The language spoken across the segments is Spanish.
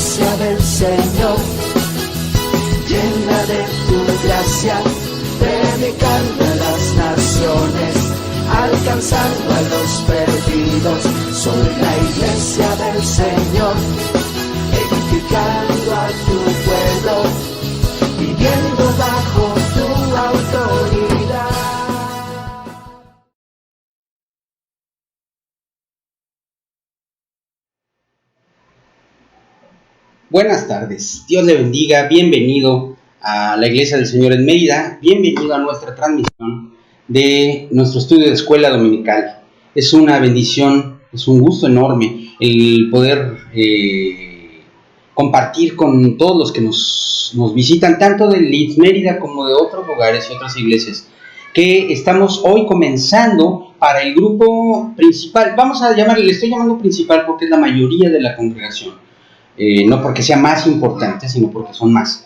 iglesia del Señor, llena de tu gracia, predicando a las naciones, alcanzando a los perdidos. Soy la iglesia del Señor, edificando a tu pueblo, viviendo bajo tu autoridad. Buenas tardes, Dios le bendiga, bienvenido a la Iglesia del Señor en Mérida, bienvenido a nuestra transmisión de nuestro estudio de escuela dominical. Es una bendición, es un gusto enorme el poder compartir con todos los que nos visitan, tanto de Leeds Mérida como de otros lugares y otras iglesias, que estamos hoy comenzando para el grupo principal. Vamos a llamarle, le estoy llamando principal porque es la mayoría de la congregación. No porque sea más importante, sino porque son más.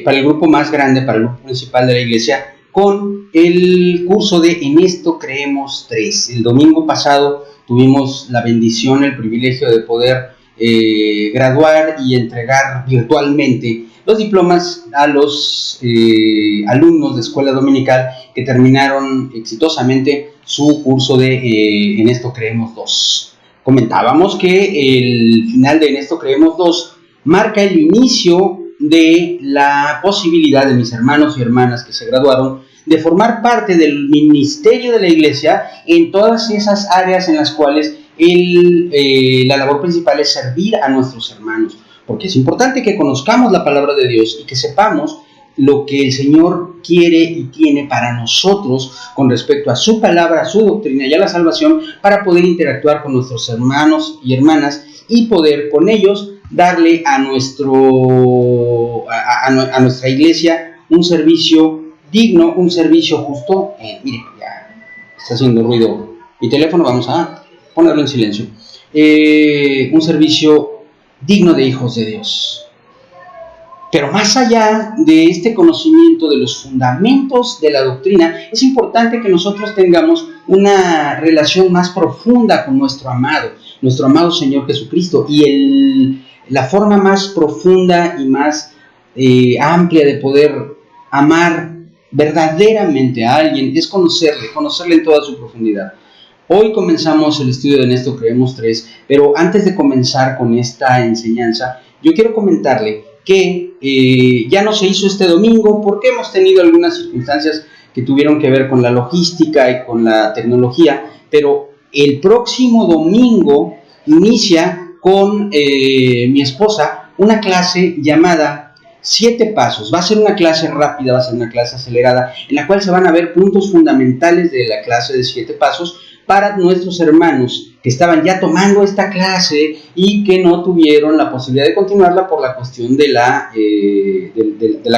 Para el grupo más grande, para el grupo principal de la iglesia, con el curso de En esto creemos 3. El domingo pasado tuvimos la bendición, el privilegio de poder graduar y entregar virtualmente los diplomas a los alumnos de escuela dominical que terminaron exitosamente su curso de En esto creemos 2. Comentábamos que el final de En esto creemos 2 marca el inicio de la posibilidad de mis hermanos y hermanas que se graduaron de formar parte del ministerio de la iglesia en todas esas áreas en las cuales la labor principal es servir a nuestros hermanos, porque es importante que conozcamos la palabra de Dios y que sepamos lo que el Señor quiere y tiene para nosotros con respecto a su palabra, a su doctrina y a la salvación, para poder interactuar con nuestros hermanos y hermanas y poder con ellos darle a nuestra iglesia un servicio digno, un servicio justo. Mire, ya está haciendo ruido mi teléfono, vamos a ponerlo en silencio. Un servicio digno de hijos de Dios. Pero más allá de este conocimiento de los fundamentos de la doctrina, es importante que nosotros tengamos una relación más profunda con nuestro amado Señor Jesucristo. Y la forma más profunda y más amplia de poder amar verdaderamente a alguien es conocerle en toda su profundidad. Hoy comenzamos el estudio de En esto creemos 3, pero antes de comenzar con esta enseñanza, yo quiero comentarle que ya no se hizo este domingo porque hemos tenido algunas circunstancias que tuvieron que ver con la logística y con la tecnología, pero el próximo domingo inicia con mi esposa una clase llamada 7 pasos. Va a ser una clase rápida, va a ser una clase acelerada, en la cual se van a ver puntos fundamentales de la clase de 7 pasos para nuestros hermanos que estaban ya tomando esta clase y que no tuvieron la posibilidad de continuarla por la cuestión de la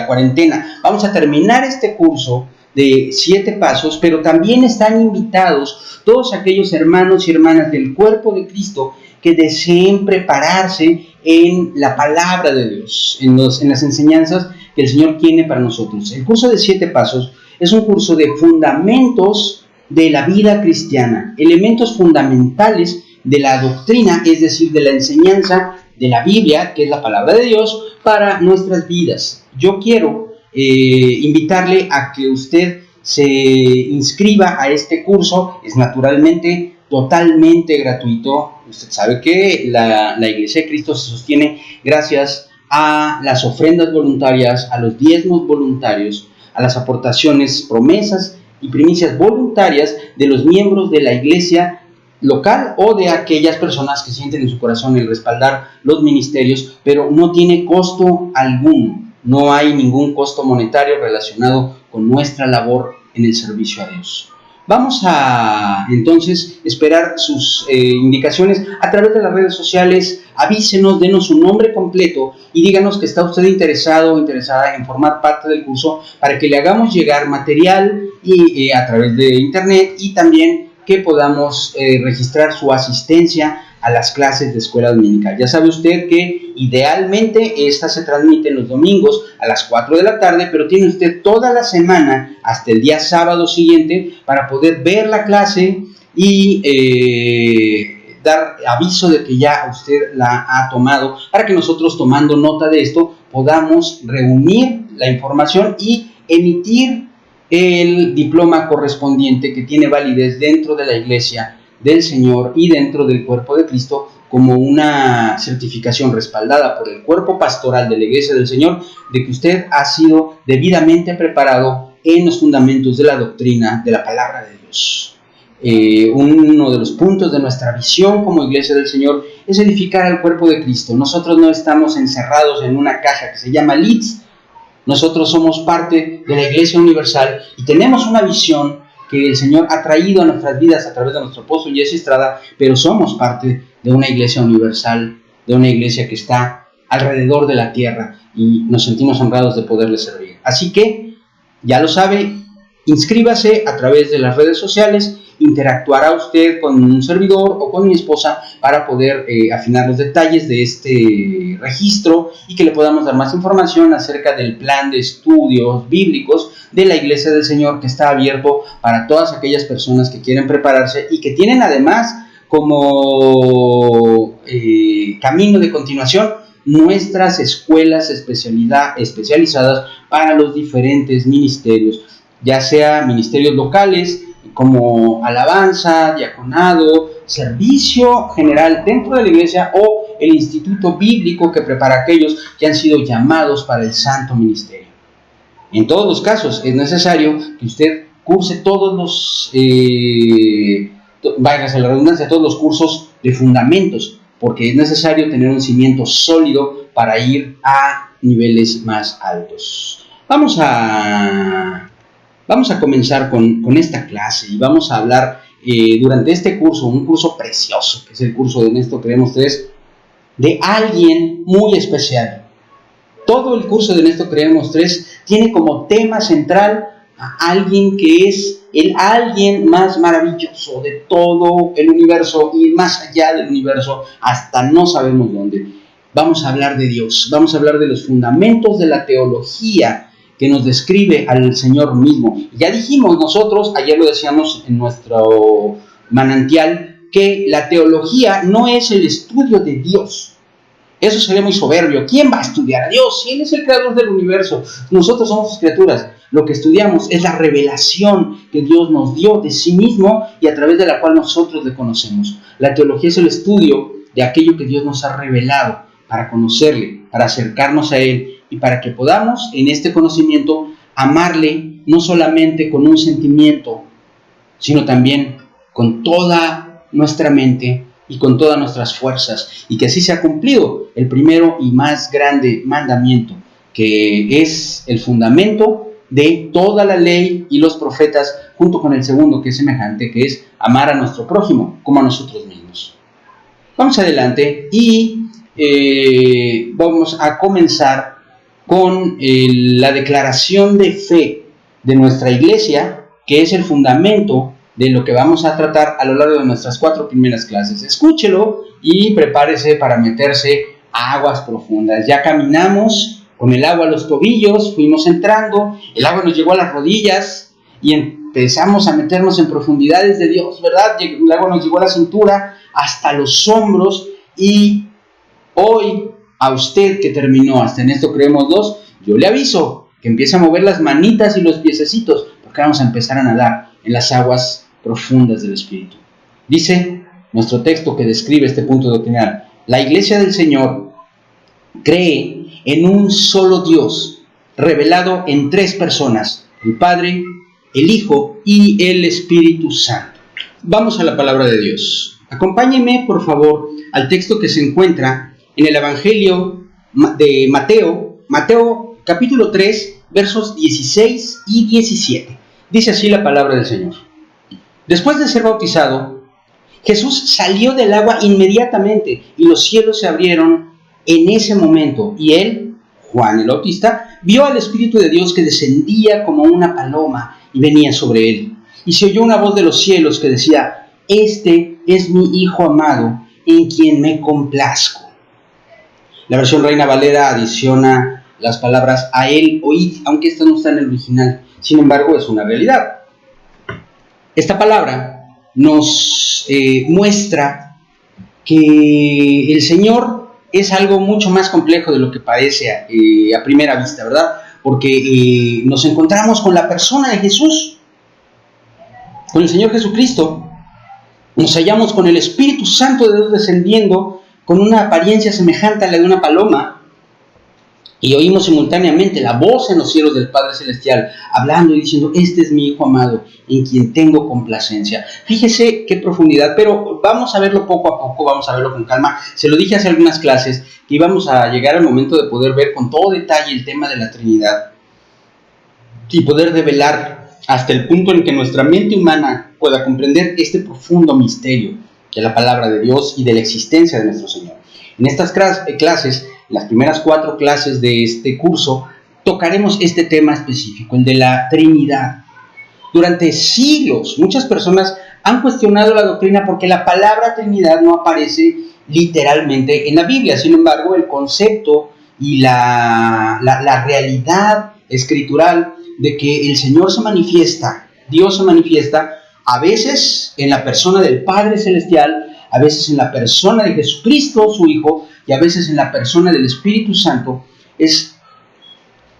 cuarentena. Vamos a terminar este curso de 7 pasos, pero también están invitados todos aquellos hermanos y hermanas del cuerpo de Cristo que deseen prepararse en la palabra de Dios, en las enseñanzas que el Señor tiene para nosotros. El curso de 7 pasos es un curso de fundamentos de la vida cristiana, elementos fundamentales de la doctrina, es decir, de la enseñanza de la Biblia, que es la palabra de Dios, para nuestras vidas. Yo quiero invitarle a que usted se inscriba a este curso. Es naturalmente totalmente gratuito. Usted sabe que la Iglesia de Cristo se sostiene gracias a las ofrendas voluntarias, a los diezmos voluntarios, a las aportaciones, promesas y primicias voluntarias de los miembros de la iglesia local o de aquellas personas que sienten en su corazón el respaldar los ministerios, pero no tiene costo alguno, no hay ningún costo monetario relacionado con nuestra labor en el servicio a Dios. Vamos a entonces esperar sus indicaciones a través de las redes sociales. Avísenos, denos su nombre completo y díganos que está usted interesado o interesada en formar parte del curso para que le hagamos llegar material y a través de internet, y también que podamos registrar su asistencia a las clases de escuela dominical. Ya sabe usted que idealmente esta se transmite los domingos a las 4 de la tarde, pero tiene usted toda la semana hasta el día sábado siguiente para poder ver la clase y dar aviso de que ya usted la ha tomado, para que nosotros, tomando nota de esto, podamos reunir la información y emitir el diploma correspondiente que tiene validez dentro de la Iglesia del Señor y dentro del cuerpo de Cristo, como una certificación respaldada por el cuerpo pastoral de la Iglesia del Señor de que usted ha sido debidamente preparado en los fundamentos de la doctrina de la palabra de Dios. Uno de los puntos de nuestra visión como Iglesia del Señor es edificar al cuerpo de Cristo. Nosotros no estamos encerrados en una caja que se llama Leeds. Nosotros somos parte de la Iglesia Universal y tenemos una visión que el Señor ha traído a nuestras vidas a través de nuestro apóstol Jesse Estrada, pero somos parte de una Iglesia Universal, de una Iglesia que está alrededor de la tierra y nos sentimos honrados de poderle servir. Así que, ya lo sabe, inscríbase a través de las redes sociales, interactuará usted con un servidor o con mi esposa para poder afinar los detalles de este registro y que le podamos dar más información acerca del plan de estudios bíblicos de la Iglesia del Señor, que está abierto para todas aquellas personas que quieren prepararse y que tienen además como camino de continuación nuestras escuelas especializadas para los diferentes ministerios, ya sea ministerios locales como alabanza, diaconado, servicio general dentro de la iglesia, o el instituto bíblico que prepara a aquellos que han sido llamados para el santo ministerio. En todos los casos es necesario que usted curse todos los, váyase la redundancia, todos los cursos de fundamentos, porque es necesario tener un cimiento sólido para ir a niveles más altos. Vamos a comenzar con esta clase y vamos a hablar durante este curso, un curso precioso, que es el curso de En esto creemos 3, de alguien muy especial. Todo el curso de En esto creemos 3 tiene como tema central a alguien que es el alguien más maravilloso de todo el universo y más allá del universo, hasta no sabemos dónde. Vamos a hablar de Dios, vamos a hablar de los fundamentos de la teología que nos describe al Señor mismo. Ya dijimos nosotros, ayer lo decíamos en nuestro manantial, que la teología no es el estudio de Dios. Eso sería muy soberbio. ¿Quién va a estudiar a Dios? Si Él es el creador del universo. Nosotros somos sus criaturas. Lo que estudiamos es la revelación que Dios nos dio de sí mismo y a través de la cual nosotros le conocemos. La teología es el estudio de aquello que Dios nos ha revelado para conocerle, para acercarnos a Él y para que podamos en este conocimiento amarle no solamente con un sentimiento, sino también con toda nuestra mente y con todas nuestras fuerzas, y que así se ha cumplido el primero y más grande mandamiento, que es el fundamento de toda la ley y los profetas, junto con el segundo, que es semejante, que es amar a nuestro prójimo como a nosotros mismos. Vamos adelante y vamos a comenzar con la declaración de fe de nuestra iglesia, que es el fundamento de lo que vamos a tratar a lo largo de nuestras 4 primeras clases. Escúchelo y prepárese para meterse a aguas profundas. Ya caminamos con el agua a los tobillos, fuimos entrando, el agua nos llegó a las rodillas y empezamos a meternos en profundidades de Dios, ¿verdad? El agua nos llegó a la cintura, hasta los hombros, y hoy, a usted que terminó hasta En esto creemos 2, yo le aviso que empiece a mover las manitas y los piececitos, porque vamos a empezar a nadar en las aguas profundas del Espíritu. Dice nuestro texto que describe este punto doctrinal: la Iglesia del Señor cree en un solo Dios, revelado en 3 personas, el Padre, el Hijo y el Espíritu Santo. Vamos a la palabra de Dios. Acompáñenme, por favor, al texto que se encuentra en el Evangelio de Mateo capítulo 3, versos 16 y 17. Dice así la palabra del Señor. Después de ser bautizado, Jesús salió del agua inmediatamente y los cielos se abrieron en ese momento. Y él, Juan el Bautista, vio al Espíritu de Dios que descendía como una paloma y venía sobre él. Y se oyó una voz de los cielos que decía: Este es mi Hijo amado, en quien me complazco. La versión Reina Valera adiciona las palabras a él oíd, aunque esto no está en el original. Sin embargo, es una realidad. Esta palabra nos muestra que el Señor es algo mucho más complejo de lo que parece a primera vista, ¿verdad? Porque nos encontramos con la persona de Jesús, con el Señor Jesucristo. Nos hallamos con el Espíritu Santo de Dios descendiendo con una apariencia semejante a la de una paloma, y oímos simultáneamente la voz en los cielos del Padre Celestial hablando y diciendo: este es mi Hijo amado, en quien tengo complacencia. Fíjese qué profundidad, pero vamos a verlo poco a poco, vamos a verlo con calma. Se lo dije hace algunas clases, que íbamos a llegar al momento de poder ver con todo detalle el tema de la Trinidad y poder develar hasta el punto en que nuestra mente humana pueda comprender este profundo misterio de la palabra de Dios y de la existencia de nuestro Señor. En estas clases, las primeras 4 clases de este curso, tocaremos este tema específico, el de la Trinidad. Durante siglos, muchas personas han cuestionado la doctrina porque la palabra Trinidad no aparece literalmente en la Biblia. Sin embargo, el concepto y la realidad escritural de que el Señor se manifiesta, Dios se manifiesta, a veces en la persona del Padre Celestial, a veces en la persona de Jesucristo, su Hijo, y a veces en la persona del Espíritu Santo, es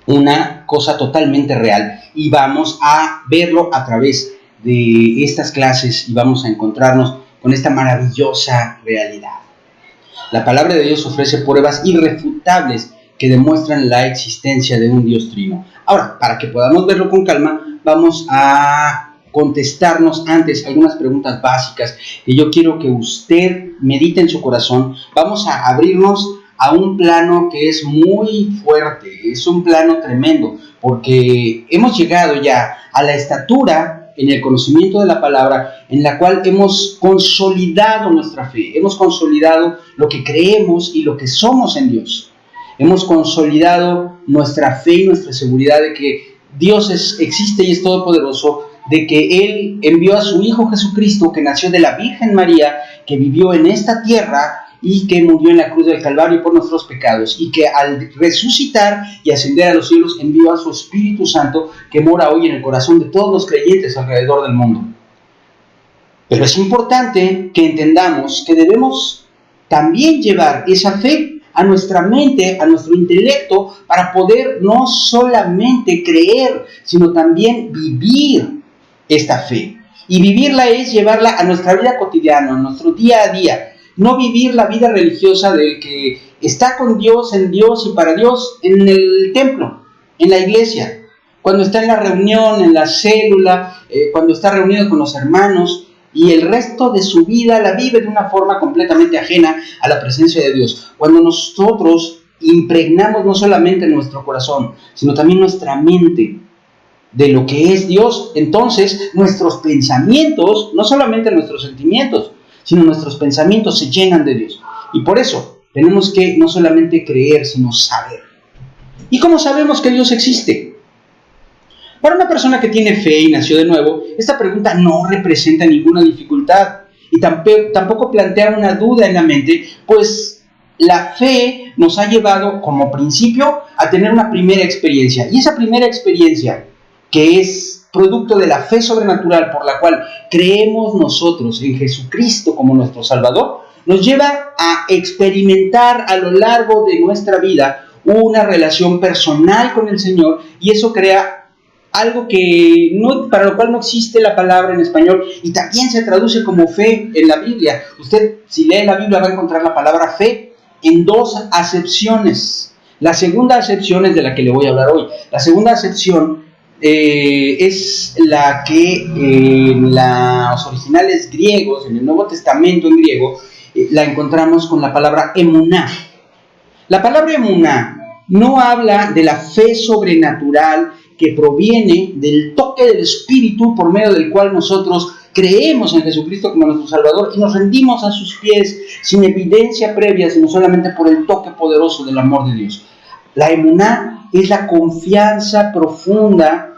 una cosa totalmente real. Y vamos a verlo a través de estas clases y vamos a encontrarnos con esta maravillosa realidad. La palabra de Dios ofrece pruebas irrefutables que demuestran la existencia de un Dios trino. Ahora, para que podamos verlo con calma, vamos a contestarnos antes algunas preguntas básicas que yo quiero que usted medite en su corazón. Vamos a abrirnos a un plano que es muy fuerte, es un plano tremendo, porque hemos llegado ya a la estatura en el conocimiento de la palabra en la cual hemos consolidado nuestra fe, hemos consolidado lo que creemos y lo que somos en Dios. Hemos consolidado nuestra fe y nuestra seguridad de que Dios existe y es todopoderoso, de que Él envió a su Hijo Jesucristo, que nació de la Virgen María, que vivió en esta tierra y que murió en la cruz del Calvario por nuestros pecados, y que al resucitar y ascender a los cielos envió a su Espíritu Santo, que mora hoy en el corazón de todos los creyentes alrededor del mundo. Pero es importante que entendamos que debemos también llevar esa fe a nuestra mente, a nuestro intelecto, para poder no solamente creer, sino también vivir esta fe. Y vivirla es llevarla a nuestra vida cotidiana, a nuestro día a día. No vivir la vida religiosa del que está con Dios, en Dios y para Dios en el templo, en la iglesia, cuando está en la reunión, en la célula, cuando está reunido con los hermanos, y el resto de su vida la vive de una forma completamente ajena a la presencia de Dios. Cuando nosotros impregnamos no solamente nuestro corazón, sino también nuestra mente de lo que es Dios, entonces nuestros pensamientos, no solamente nuestros sentimientos, sino nuestros pensamientos se llenan de Dios. Y por eso tenemos que no solamente creer, sino saber. ¿Y cómo sabemos que Dios existe? Para una persona que tiene fe y nació de nuevo, esta pregunta no representa ninguna dificultad y tampoco plantea una duda en la mente, pues la fe nos ha llevado como principio a tener una primera experiencia. Y esa primera experiencia, que es producto de la fe sobrenatural por la cual creemos nosotros en Jesucristo como nuestro Salvador, nos lleva a experimentar a lo largo de nuestra vida una relación personal con el Señor, y eso crea algo que para lo cual no existe la palabra en español, y también se traduce como fe en la Biblia. Usted, si lee la Biblia, va a encontrar la palabra fe en 2 acepciones. La segunda acepción es de la que le voy a hablar hoy. La segunda acepción es la que en los originales griegos, en el Nuevo Testamento en griego, la encontramos con la palabra emuná. La palabra emuná no habla de la fe sobrenatural que proviene del toque del Espíritu por medio del cual nosotros creemos en Jesucristo como nuestro Salvador y nos rendimos a sus pies sin evidencia previa, sino solamente por el toque poderoso del amor de Dios. La emuná es la confianza profunda,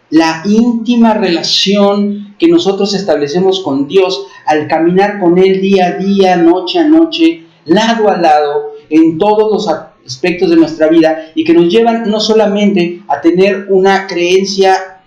la íntima relación que nosotros establecemos con Dios al caminar con Él día a día, noche a noche, lado a lado, en todos los aspectos de nuestra vida, y que nos llevan no solamente a tener una creencia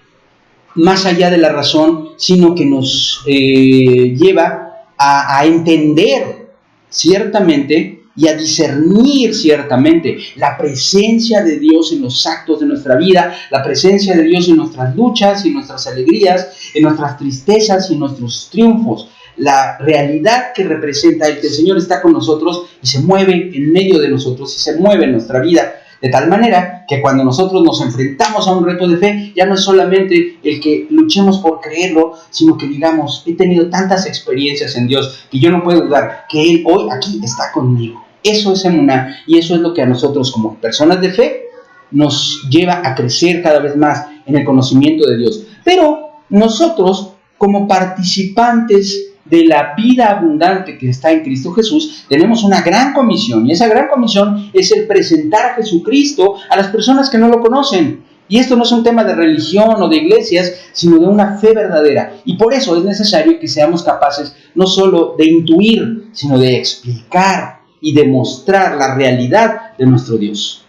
más allá de la razón, sino que nos lleva a entender ciertamente y a discernir ciertamente la presencia de Dios en los actos de nuestra vida, la presencia de Dios en nuestras luchas y nuestras alegrías, en nuestras tristezas y nuestros triunfos. La realidad que representa el que el Señor está con nosotros y se mueve en medio de nosotros y se mueve en nuestra vida. De tal manera que cuando nosotros nos enfrentamos a un reto de fe, ya no es solamente el que luchemos por creerlo, sino que digamos, he tenido tantas experiencias en Dios que yo no puedo dudar que Él hoy aquí está conmigo. Eso es emuná, y eso es lo que a nosotros como personas de fe nos lleva a crecer cada vez más en el conocimiento de Dios. Pero nosotros, como participantes de la vida abundante que está en Cristo Jesús, tenemos una gran comisión, y esa gran comisión es el presentar a Jesucristo a las personas que no lo conocen. Y esto no es un tema de religión o de iglesias, sino de una fe verdadera. Y por eso es necesario que seamos capaces no solo de intuir, sino de explicar y demostrar la realidad de nuestro Dios.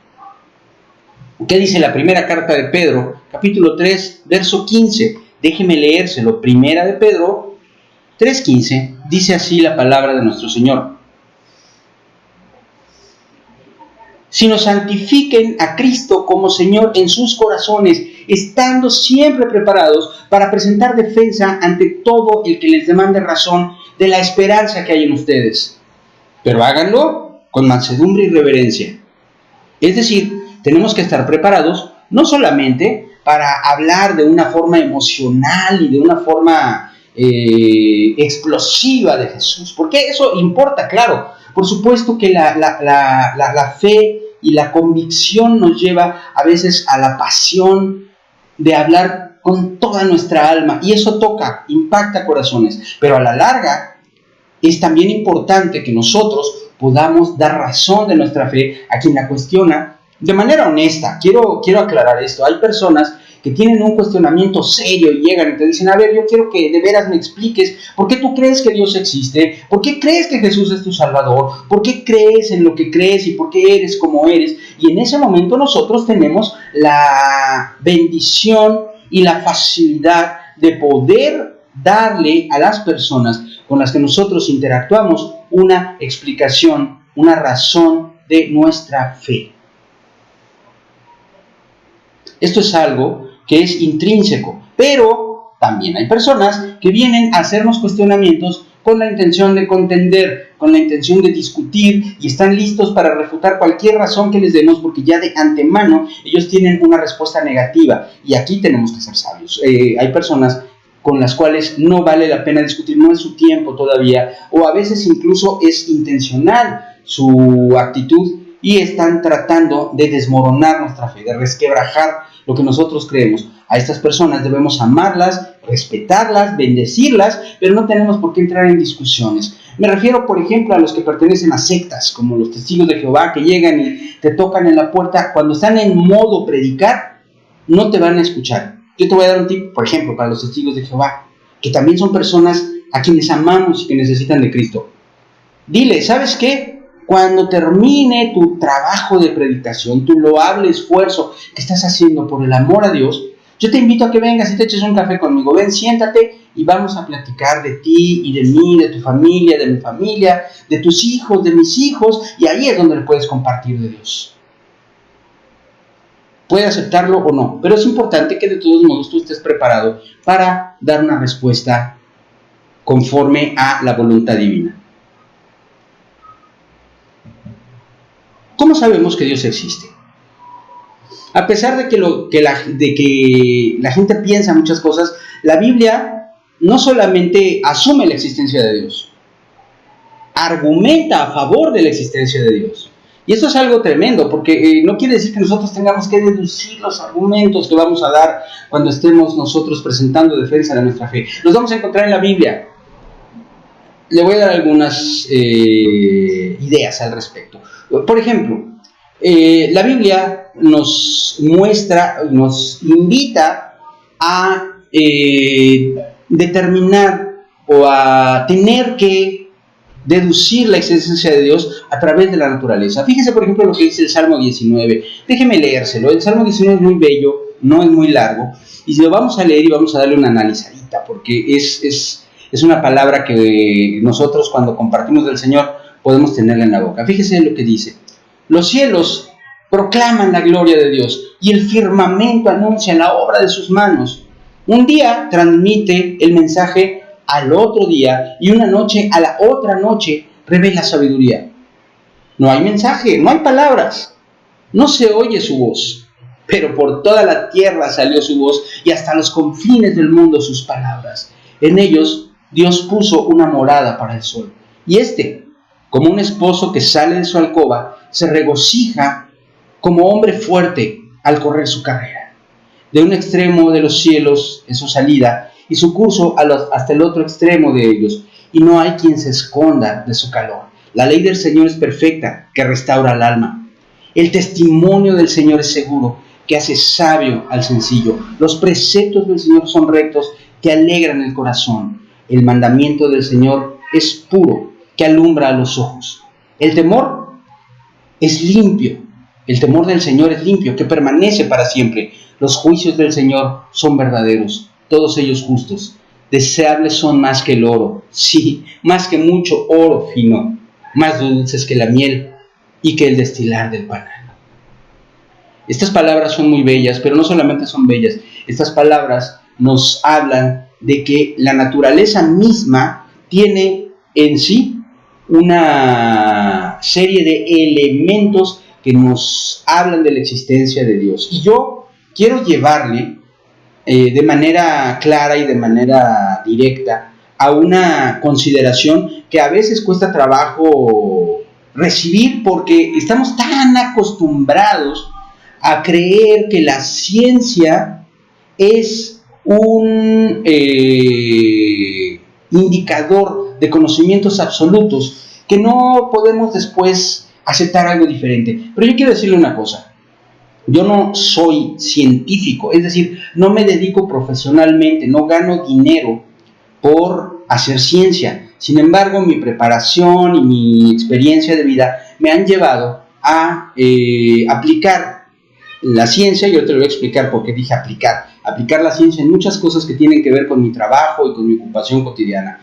¿Qué dice la primera carta de Pedro, capítulo 3, verso 15? Déjeme leérselo. Primera de Pedro 3:15, dice así la palabra de nuestro Señor. Sino santifiquen a Cristo como Señor en sus corazones, estando siempre preparados para presentar defensa ante todo el que les demande razón de la esperanza que hay en ustedes. Pero háganlo con mansedumbre y reverencia. Es decir, tenemos que estar preparados no solamente para hablar de una forma emocional y de una forma explosiva de Jesús, porque eso importa, claro. Por supuesto que la fe y la convicción nos lleva a veces a la pasión de hablar con toda nuestra alma, y eso toca, impacta corazones, pero a la larga es también importante que nosotros podamos dar razón de nuestra fe a quien la cuestiona de manera honesta. Quiero aclarar esto. Hay personas que tienen un cuestionamiento serio y llegan y te dicen, a ver, yo quiero que de veras me expliques por qué tú crees que Dios existe, por qué crees que Jesús es tu Salvador, por qué crees en lo que crees y por qué eres como eres. Y en ese momento nosotros tenemos la bendición y la facilidad de poder darle a las personas con las que nosotros interactuamos una explicación, una razón de nuestra fe. Esto es algo que es intrínseco, pero también hay personas que vienen a hacernos cuestionamientos con la intención de contender, con la intención de discutir, y están listos para refutar cualquier razón que les demos, porque ya de antemano ellos tienen una respuesta negativa, y aquí tenemos que ser sabios. Hay personas con las cuales no vale la pena discutir, no es su tiempo todavía, o a veces incluso es intencional su actitud, y están tratando de desmoronar nuestra fe, de resquebrajar lo que nosotros creemos. A estas personas debemos amarlas, respetarlas, bendecirlas, pero no tenemos por qué entrar en discusiones. Me refiero, por ejemplo, a los que pertenecen a sectas, como los testigos de Jehová, que llegan y te tocan en la puerta. Cuando están en modo predicar, no te van a escuchar. Yo te voy a dar un tip, por ejemplo, para los testigos de Jehová, que también son personas a quienes amamos y que necesitan de Cristo. Dile, ¿sabes qué? Cuando termine tu trabajo de predicación, tu loable esfuerzo que estás haciendo por el amor a Dios, yo te invito a que vengas y te eches un café conmigo. Ven, siéntate y vamos a platicar de ti y de mí, de tu familia, de mi familia, de tus hijos, de mis hijos, y ahí es donde le puedes compartir de Dios. Puede aceptarlo o no, pero es importante que de todos modos tú estés preparado para dar una respuesta conforme a la voluntad divina. ¿Cómo sabemos que Dios existe? A pesar de que la gente piensa muchas cosas, la Biblia no solamente asume la existencia de Dios, argumenta a favor de la existencia de Dios. Y esto es algo tremendo, porque no quiere decir que nosotros tengamos que deducir los argumentos que vamos a dar cuando estemos nosotros presentando defensa de nuestra fe. Los vamos a encontrar en la Biblia. Le voy a dar algunas ideas al respecto. Por ejemplo, la Biblia nos muestra, nos invita a determinar o a tener que deducir la existencia de Dios a través de la naturaleza. Fíjese, por ejemplo, lo que dice el Salmo 19. Déjeme leérselo. El Salmo 19 es muy bello, no es muy largo, y lo vamos a leer y vamos a darle una analizadita, porque es una palabra que nosotros, cuando compartimos del Señor, podemos tenerla en la boca. Fíjese lo que dice: los cielos proclaman la gloria de Dios y el firmamento anuncia la obra de sus manos. Un día transmite el mensaje al otro día y una noche a la otra noche revela sabiduría. No hay mensaje, no hay palabras, no se oye su voz, pero por toda la tierra salió su voz y hasta los confines del mundo sus palabras. En ellos Dios puso una morada para el sol, y como un esposo que sale de su alcoba, se regocija como hombre fuerte al correr su carrera. De un extremo de los cielos es su salida y su curso hasta el otro extremo de ellos, y no hay quien se esconda de su calor. La ley del Señor es perfecta, que restaura al alma. El testimonio del Señor es seguro, que hace sabio al sencillo. Los preceptos del Señor son rectos, que alegran el corazón. El mandamiento del Señor es puro, que alumbra a los ojos. El temor es limpio. El temor del Señor es limpio, que permanece para siempre. Los juicios del Señor son verdaderos, todos ellos justos. Deseables son más que el oro, sí, más que mucho oro fino, más dulces que la miel y que el destilar del panal. Estas palabras son muy bellas, pero no solamente son bellas. Estas palabras nos hablan de que la naturaleza misma tiene en sí una serie de elementos que nos hablan de la existencia de Dios. Y yo quiero llevarle de manera clara y de manera directa a una consideración que a veces cuesta trabajo recibir, porque estamos tan acostumbrados a creer que la ciencia es un indicador de conocimientos absolutos, que no podemos después aceptar algo diferente. Pero yo quiero decirle una cosa: yo no soy científico, es decir, no me dedico profesionalmente, no gano dinero por hacer ciencia. Sin embargo, mi preparación y mi experiencia de vida me han llevado a aplicar la ciencia. Yo te lo voy a explicar por qué dije aplicar la ciencia en muchas cosas que tienen que ver con mi trabajo y con mi ocupación cotidiana.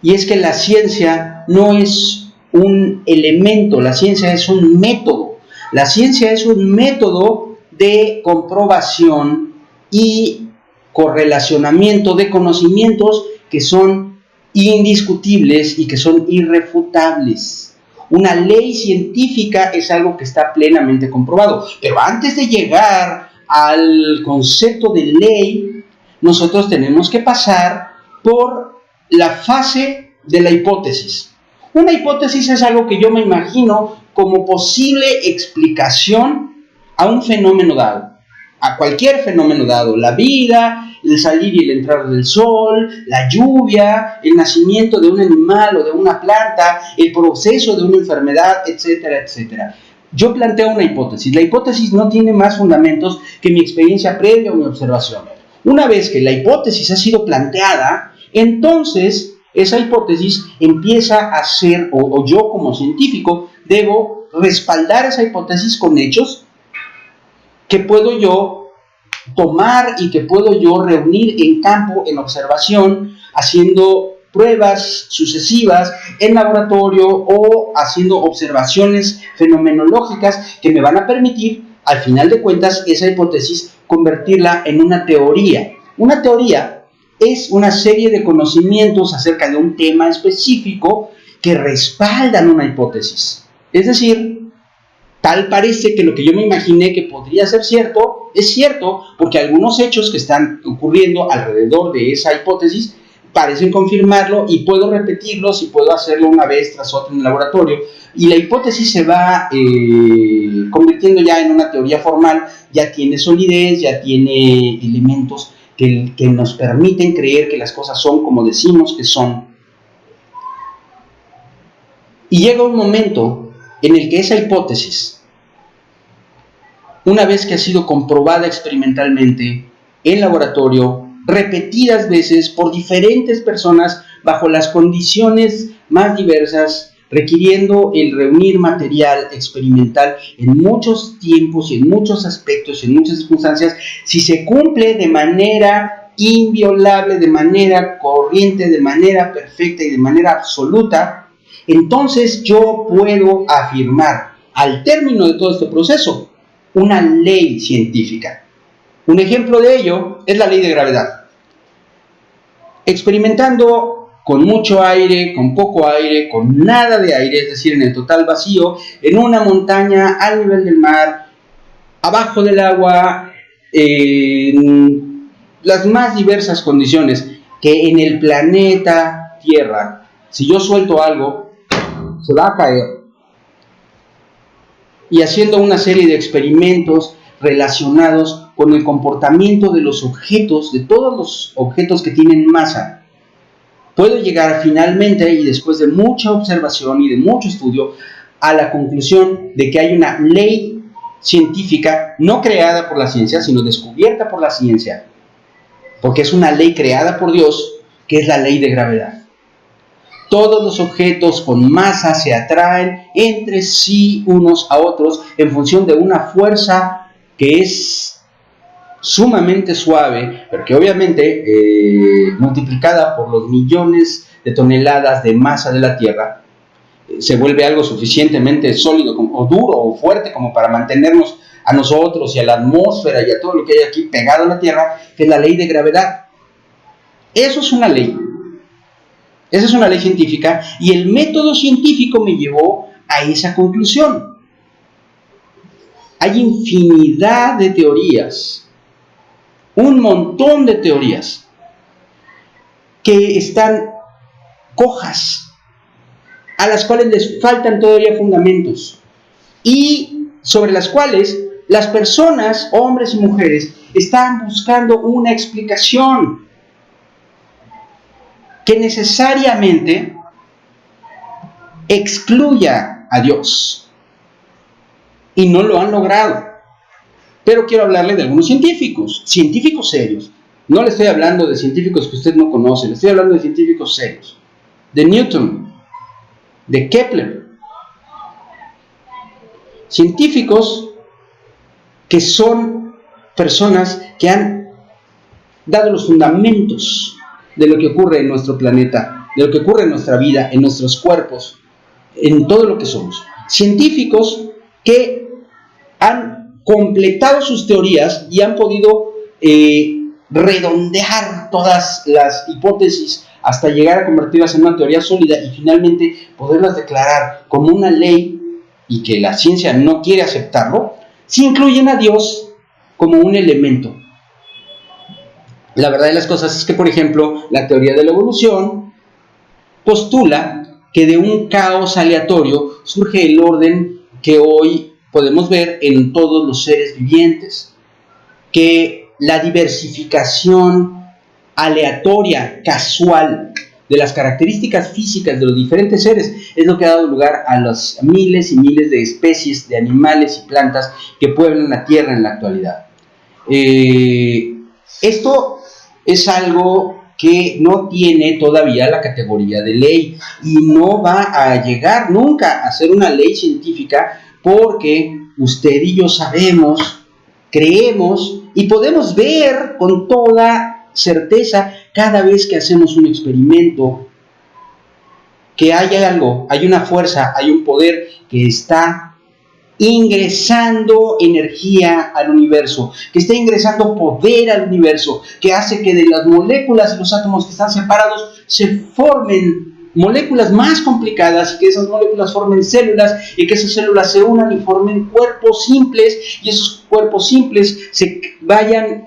Y es que la ciencia no es un elemento, la ciencia es un método. La ciencia es un método de comprobación y correlacionamiento de conocimientos que son indiscutibles y que son irrefutables. Una ley científica es algo que está plenamente comprobado, pero antes de llegar al concepto de ley, nosotros tenemos que pasar por la fase de la hipótesis. Una hipótesis es algo que yo me imagino como posible explicación a un fenómeno dado, a cualquier fenómeno dado: la vida, el salir y el entrar del sol, la lluvia, el nacimiento de un animal o de una planta, el proceso de una enfermedad, etcétera, etcétera. Yo planteo una hipótesis. La hipótesis no tiene más fundamentos que mi experiencia previa o mi observación. Una vez que la hipótesis ha sido planteada, entonces esa hipótesis empieza a ser, o yo como científico debo respaldar esa hipótesis con hechos que puedo yo tomar y que puedo yo reunir en campo, en observación, haciendo pruebas sucesivas en laboratorio o haciendo observaciones fenomenológicas que me van a permitir, al final de cuentas, esa hipótesis convertirla en una teoría. Una teoría es una serie de conocimientos acerca de un tema específico que respaldan una hipótesis. Es decir, tal parece que lo que yo me imaginé que podría ser cierto, es cierto, porque algunos hechos que están ocurriendo alrededor de esa hipótesis parecen confirmarlo, y puedo repetirlos y puedo hacerlo una vez tras otra en el laboratorio, y la hipótesis se va convirtiendo ya en una teoría formal, ya tiene solidez, ya tiene elementos que nos permiten creer que las cosas son como decimos que son. Y llega un momento en el que esa hipótesis, una vez que ha sido comprobada experimentalmente en laboratorio, repetidas veces por diferentes personas bajo las condiciones más diversas, requiriendo el reunir material experimental en muchos tiempos y en muchos aspectos, en muchas circunstancias, si se cumple de manera inviolable, de manera corriente, de manera perfecta y de manera absoluta, entonces yo puedo afirmar, al término de todo este proceso, una ley científica. Un ejemplo de ello es la ley de gravedad. Experimentando con mucho aire, con poco aire, con nada de aire, es decir, en el total vacío, en una montaña al nivel del mar, abajo del agua, en las más diversas condiciones que en el planeta Tierra, si yo suelto algo, se va a caer. Y haciendo una serie de experimentos relacionados con el comportamiento de los objetos, de todos los objetos que tienen masa, puedo llegar finalmente, y después de mucha observación y de mucho estudio, a la conclusión de que hay una ley científica no creada por la ciencia, sino descubierta por la ciencia, porque es una ley creada por Dios, que es la ley de gravedad. Todos los objetos con masa se atraen entre sí unos a otros en función de una fuerza que es sumamente suave, pero que obviamente multiplicada por los millones de toneladas de masa de la Tierra, se vuelve algo suficientemente sólido o duro o fuerte como para mantenernos a nosotros y a la atmósfera y a todo lo que hay aquí pegado a la Tierra, que es la ley de gravedad. Eso es una ley. Esa es una ley científica, y el método científico me llevó a esa conclusión. Hay infinidad de teorías, un montón de teorías que están cojas, a las cuales les faltan todavía fundamentos, y sobre las cuales las personas, hombres y mujeres, están buscando una explicación que necesariamente excluya a Dios, y no lo han logrado. Pero quiero hablarle de algunos científicos serios. No le estoy hablando de científicos que usted no conoce, le estoy hablando de científicos serios, de Newton, de Kepler, científicos que son personas que han dado los fundamentos de lo que ocurre en nuestro planeta, de lo que ocurre en nuestra vida, en nuestros cuerpos, en todo lo que somos. Científicos que han completado sus teorías y han podido redondear todas las hipótesis hasta llegar a convertirlas en una teoría sólida y finalmente poderlas declarar como una ley, y que la ciencia no quiere aceptarlo, si incluyen a Dios como un elemento. La verdad de las cosas es que, por ejemplo, la teoría de la evolución postula que de un caos aleatorio surge el orden que hoy podemos ver en todos los seres vivientes, que la diversificación aleatoria, casual, de las características físicas de los diferentes seres es lo que ha dado lugar a las miles y miles de especies de animales y plantas que pueblan la Tierra en la actualidad. Esto es algo que no tiene todavía la categoría de ley y no va a llegar nunca a ser una ley científica, porque usted y yo sabemos, creemos y podemos ver con toda certeza cada vez que hacemos un experimento que hay algo, hay una fuerza, hay un poder que está ingresando energía al universo, que está ingresando poder al universo, que hace que de las moléculas y los átomos que están separados se formen moléculas más complicadas, y que esas moléculas formen células, y que esas células se unan y formen cuerpos simples, y esos cuerpos simples se vayan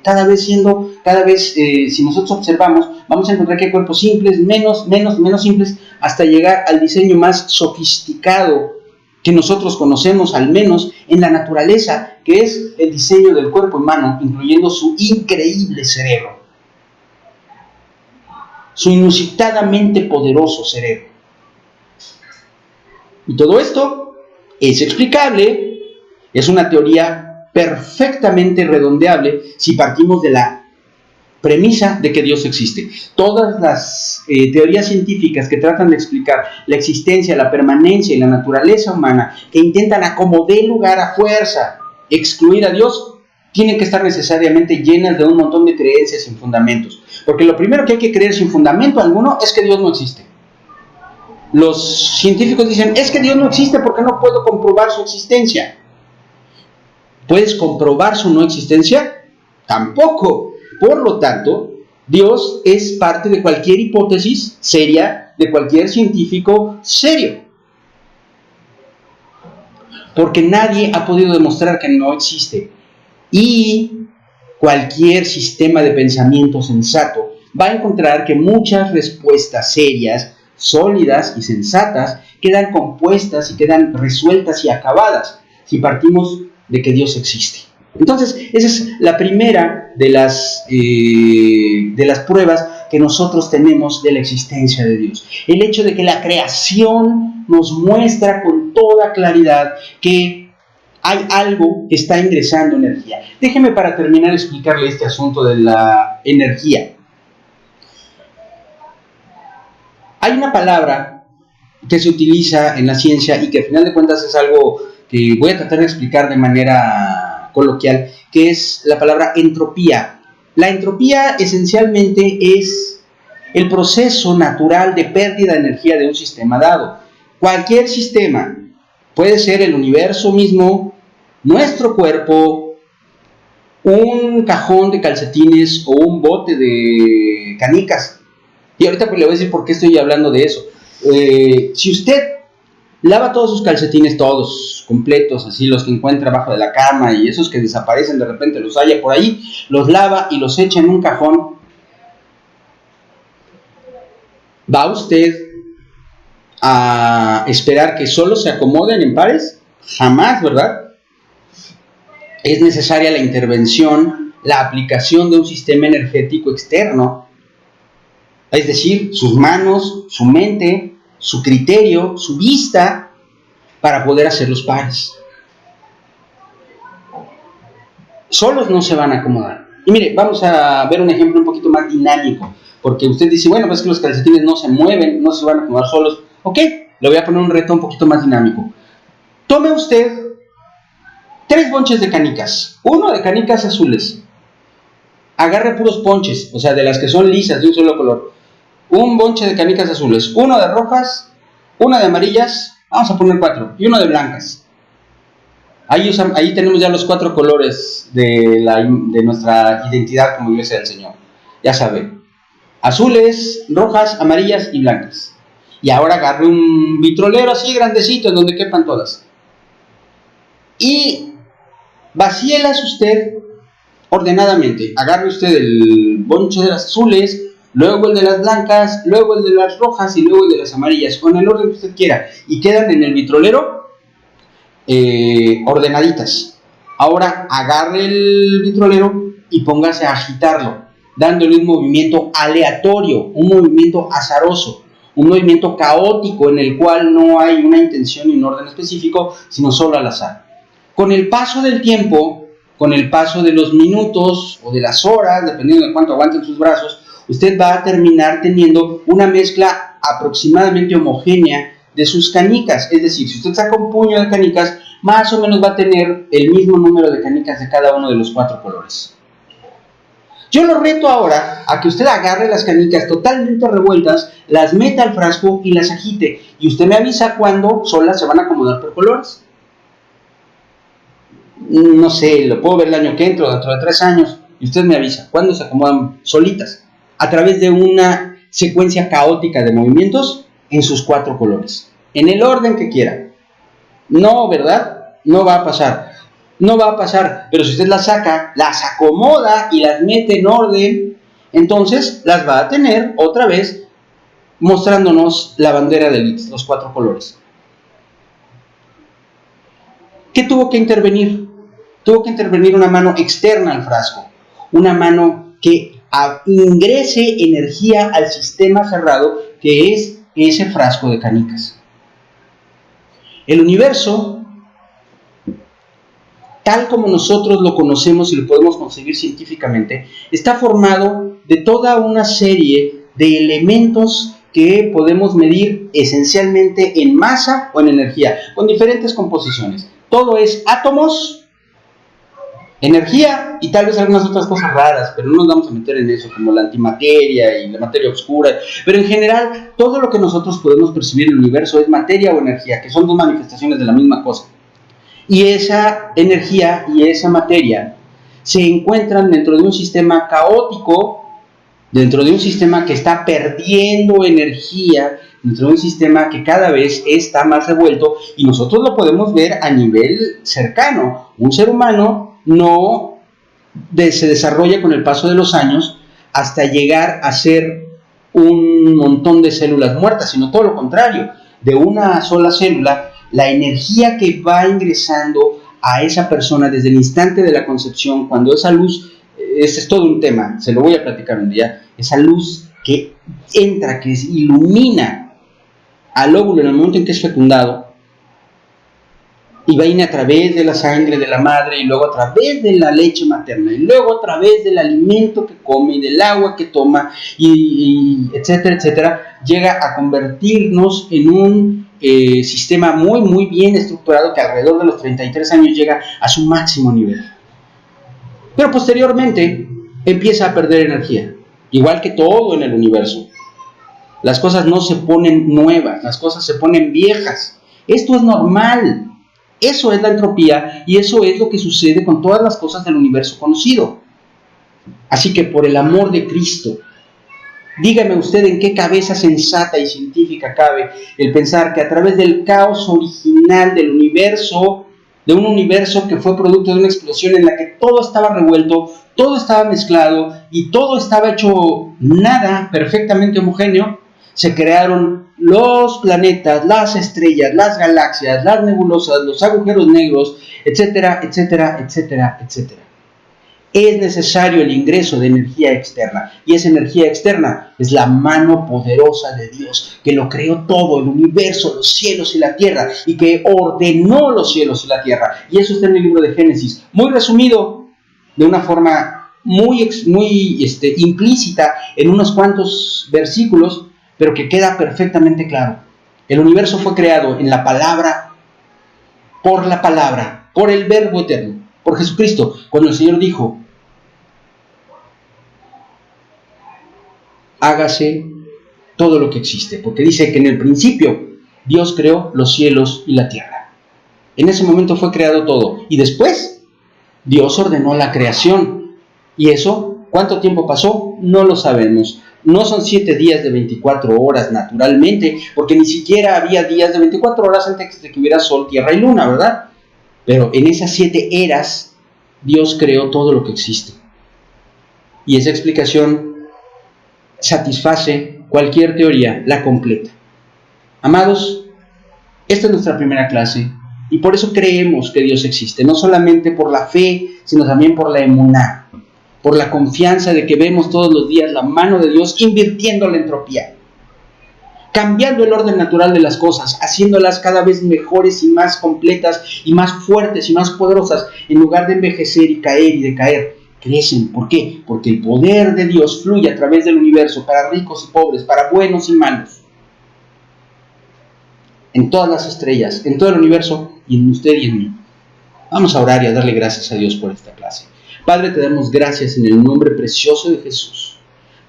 cada vez, si nosotros observamos, vamos a encontrar que hay cuerpos simples, menos simples, hasta llegar al diseño más sofisticado que nosotros conocemos, al menos en la naturaleza, que es el diseño del cuerpo humano, incluyendo su increíble cerebro, su inusitadamente poderoso cerebro. Y todo esto es explicable, es una teoría perfectamente redondeable si partimos de la premisa de que Dios existe. Todas las teorías científicas que tratan de explicar la existencia, la permanencia y la naturaleza humana, que intentan a como dé lugar a fuerza excluir a Dios, tienen que estar necesariamente llenas de un montón de creencias sin fundamentos. Porque lo primero que hay que creer sin fundamento alguno es que Dios no existe. Los científicos dicen, es que Dios no existe porque no puedo comprobar su existencia. ¿Puedes comprobar su no existencia? Tampoco. Por lo tanto, Dios es parte de cualquier hipótesis seria de cualquier científico serio. Porque nadie ha podido demostrar que no existe. Y cualquier sistema de pensamiento sensato va a encontrar que muchas respuestas serias, sólidas y sensatas quedan compuestas y quedan resueltas y acabadas si partimos de que Dios existe. Entonces, esa es la primera de las pruebas que nosotros tenemos de la existencia de Dios. El hecho de que la creación nos muestra con toda claridad que hay algo que está ingresando energía. Déjeme para terminar explicarle este asunto de la energía. Hay una palabra que se utiliza en la ciencia y que al final de cuentas es algo que voy a tratar de explicar de manera coloquial, que es la palabra entropía. La entropía esencialmente es el proceso natural de pérdida de energía de un sistema dado. Cualquier sistema, puede ser el universo mismo, nuestro cuerpo, un cajón de calcetines o un bote de canicas. Y ahorita pues le voy a decir por qué estoy hablando de eso. Si usted lava todos sus calcetines, todos completos, así los que encuentra abajo de la cama y esos que desaparecen de repente, los halla por ahí, los lava y los echa en un cajón, ¿va usted a esperar que solo se acomoden en pares? Jamás, ¿verdad? Es necesaria la intervención, la aplicación de un sistema energético externo, es decir, sus manos, su mente, su criterio, su vista, para poder hacer los pares. Solos no se van a acomodar. Y mire, vamos a ver un ejemplo un poquito más dinámico, porque usted dice, bueno, pues que los calcetines no se mueven, no se van a acomodar solos. Ok, le voy a poner un reto un poquito más dinámico. Tome usted 3 bonches de canicas, uno de canicas azules. Agarre puros ponches, o sea, de las que son lisas, de un solo color. Un bonche de canicas azules, uno de rojas, una de amarillas, vamos a poner 4, y uno de blancas. Ahí tenemos ya los 4 colores de nuestra identidad como Iglesia del Señor. Ya saben, azules, rojas, amarillas y blancas. Y ahora agarre un vitrolero así grandecito en donde quepan todas. Y vacíelas usted ordenadamente. Agarre usted el bonche de las azules, luego el de las blancas, luego el de las rojas y luego el de las amarillas, con el orden que usted quiera. Y quedan en el vitrolero ordenaditas. Ahora agarre el vitrolero y póngase a agitarlo, dándole un movimiento aleatorio, un movimiento azaroso, un movimiento caótico en el cual no hay una intención y un orden específico, sino solo al azar. Con el paso del tiempo, con el paso de los minutos o de las horas, dependiendo de cuánto aguanten sus brazos, usted va a terminar teniendo una mezcla aproximadamente homogénea de sus canicas. Es decir, si usted saca un puño de canicas, más o menos va a tener el mismo número de canicas de cada uno de los 4 colores. Yo lo reto ahora a que usted agarre las canicas totalmente revueltas, las meta al frasco y las agite. Y usted me avisa cuándo solas se van a acomodar por colores. No sé, lo puedo ver el año que entra, dentro de 3 años, y usted me avisa cuándo se acomodan solitas, a través de una secuencia caótica de movimientos en sus 4 colores, en el orden que quiera. No, ¿verdad? No va a pasar. No va a pasar, pero si usted las saca, las acomoda y las mete en orden, entonces las va a tener otra vez mostrándonos la bandera de Litz, los 4 colores. ¿Qué tuvo que intervenir? Tuvo que intervenir una mano externa al frasco, una mano que ingrese energía al sistema cerrado que es ese frasco de canicas. El universo, tal como nosotros lo conocemos y lo podemos concebir científicamente, está formado de toda una serie de elementos que podemos medir esencialmente en masa o en energía, con diferentes composiciones. Todo es átomos, energía y tal vez algunas otras cosas raras, pero no nos vamos a meter en eso, como la antimateria y la materia oscura. Pero en general, todo lo que nosotros podemos percibir en el universo es materia o energía, que son dos manifestaciones de la misma cosa. Y esa energía y esa materia se encuentran dentro de un sistema caótico, dentro de un sistema que está perdiendo energía, dentro de un sistema que cada vez está más revuelto, y nosotros lo podemos ver a nivel cercano. Un ser humano no se desarrolla con el paso de los años hasta llegar a ser un montón de células muertas, sino todo lo contrario. De una sola célula, la energía que va ingresando a esa persona desde el instante de la concepción, cuando esa luz, ese es todo un tema, se lo voy a platicar un día, esa luz que entra, que ilumina al óvulo en el momento en que es fecundado, y viene a través de la sangre de la madre, y luego a través de la leche materna, y luego a través del alimento que come, y del agua que toma, y etcétera, etcétera, llega a convertirnos en un sistema muy, muy bien estructurado que alrededor de los 33 años llega a su máximo nivel. Pero posteriormente empieza a perder energía, igual que todo en el universo. Las cosas no se ponen nuevas, las cosas se ponen viejas. Esto es normal. Eso es la entropía y eso es lo que sucede con todas las cosas del universo conocido. Así que por el amor de Cristo, dígame usted en qué cabeza sensata y científica cabe el pensar que a través del caos original del universo, de un universo que fue producto de una explosión en la que todo estaba revuelto, todo estaba mezclado y todo estaba hecho nada, perfectamente homogéneo, se crearon los planetas, las estrellas, las galaxias, las nebulosas, los agujeros negros, etcétera, etcétera, etcétera, etcétera. Es necesario el ingreso de energía externa, y esa energía externa es la mano poderosa de Dios, que lo creó todo, el universo, los cielos y la tierra, y que ordenó los cielos y la tierra. Y eso está en el libro de Génesis, muy resumido, de una forma muy implícita, en unos cuantos versículos, pero que queda perfectamente claro. El universo fue creado en la palabra, por el Verbo eterno, por Jesucristo. Cuando el Señor dijo, hágase todo lo que existe, porque dice que en el principio Dios creó los cielos y la tierra. En ese momento fue creado todo, y después Dios ordenó la creación. Y eso, ¿cuánto tiempo pasó? No lo sabemos. No son 7 días de 24 horas naturalmente, porque ni siquiera había días de 24 horas antes de que hubiera sol, tierra y luna, ¿verdad? Pero en esas 7 eras, Dios creó todo lo que existe. Y esa explicación satisface cualquier teoría, la completa. Amados, esta es nuestra primera clase, y por eso creemos que Dios existe, no solamente por la fe, sino también por la emuná, por la confianza de que vemos todos los días la mano de Dios invirtiendo la entropía, cambiando el orden natural de las cosas, haciéndolas cada vez mejores y más completas y más fuertes y más poderosas, en lugar de envejecer y caer y decaer, crecen. ¿Por qué? Porque el poder de Dios fluye a través del universo para ricos y pobres, para buenos y malos, en todas las estrellas, en todo el universo y en usted y en mí. Vamos a orar y a darle gracias a Dios por esta clase. Padre, te damos gracias en el nombre precioso de Jesús.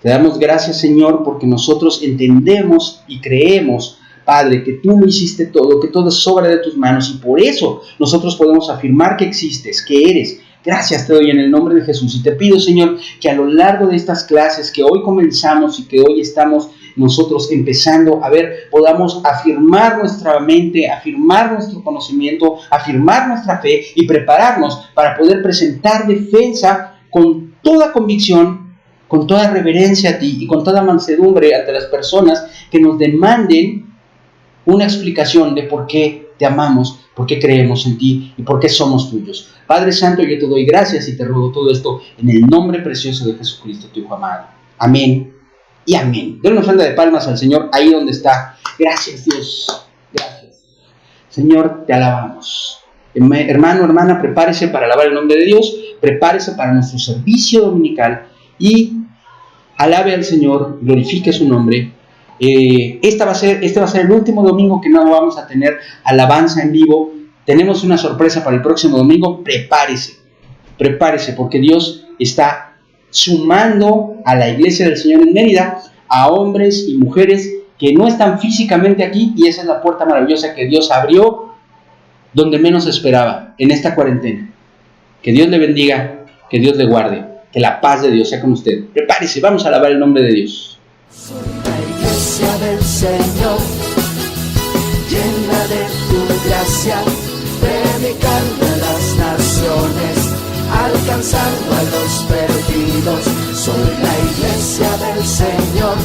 Te damos gracias, Señor, porque nosotros entendemos y creemos, Padre, que tú lo hiciste todo, que todo es obra de tus manos, y por eso nosotros podemos afirmar que existes, que eres. Gracias te doy en el nombre de Jesús, y te pido, Señor, que a lo largo de estas clases que hoy comenzamos y que hoy estamos nosotros empezando a ver, podamos afirmar nuestra mente, afirmar nuestro conocimiento, afirmar nuestra fe y prepararnos para poder presentar defensa con toda convicción, con toda reverencia a ti y con toda mansedumbre ante las personas que nos demanden una explicación de por qué te amamos, por qué creemos en ti y por qué somos tuyos. Padre Santo, yo te doy gracias y te ruego todo esto en el nombre precioso de Jesucristo, tu Hijo amado. Amén y amén. Denle una ofrenda de palmas al Señor ahí donde está. Gracias, Dios. Gracias. Señor, te alabamos. Hermano, hermana, prepárese para alabar el nombre de Dios. Prepárese para nuestro servicio dominical y alabe al Señor, glorifique su nombre. Este va a ser el último domingo que no vamos a tener alabanza en vivo. Tenemos una sorpresa para el próximo domingo. Prepárese. prepárese, porque Dios está sumando a la iglesia del Señor en Mérida a hombres y mujeres que no están físicamente aquí, y esa es la puerta maravillosa que Dios abrió donde menos esperaba, en esta cuarentena. Que Dios le bendiga, que Dios le guarde, que la paz de Dios sea con usted. Prepárese, vamos a alabar el nombre de Dios. Soy la iglesia del Señor, llena de tu gracia, predicando a las naciones, alcanzando a los perdidos. Soy la iglesia del Señor,